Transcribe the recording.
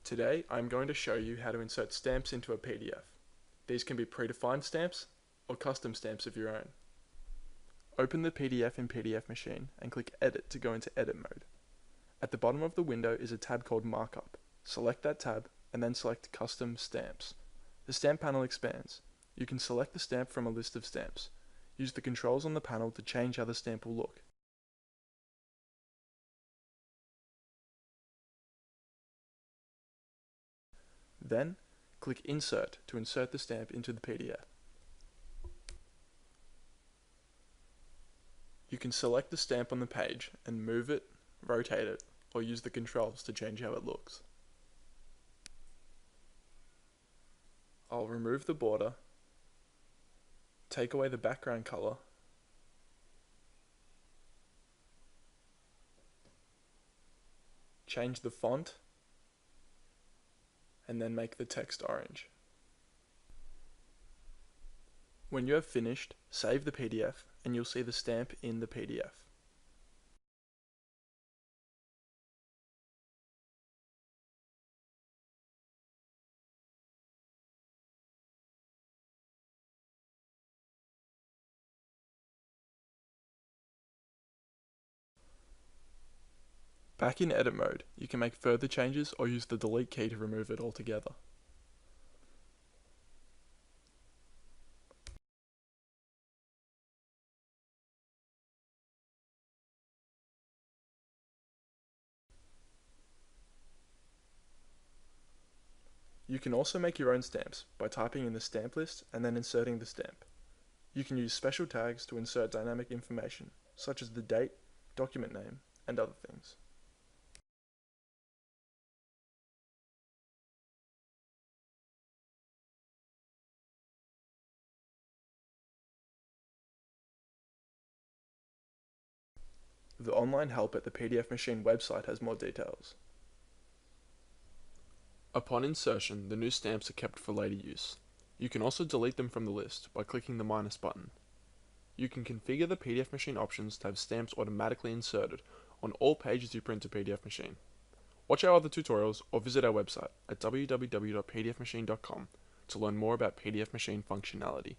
Today, I'm going to show you how to insert stamps into a PDF. These can be predefined stamps or custom stamps of your own. Open the PDF in pdfMachine and click Edit to go into edit mode. At the bottom of the window is a tab called Markup. Select that tab and then select Custom Stamps. The stamp panel expands. You can select the stamp from a list of stamps. Use the controls on the panel to change how the stamp will look. Then, click Insert to insert the stamp into the PDF. You can select the stamp on the page and move it, rotate it, or use the controls to change how it looks. I'll remove the border, take away the background color, change the font, and then make the text orange. When you have finished, save the PDF and you'll see the stamp in the PDF. Back in edit mode, you can make further changes or use the delete key to remove it altogether. You can also make your own stamps by typing in the stamp list and then inserting the stamp. You can use special tags to insert dynamic information, such as the date, document name, and other things. The online help at the pdfMachine website has more details. Upon insertion, the new stamps are kept for later use. You can also delete them from the list by clicking the minus button. You can configure the pdfMachine options to have stamps automatically inserted on all pages you print to pdfMachine. Watch our other tutorials or visit our website at www.pdfmachine.com to learn more about pdfMachine functionality.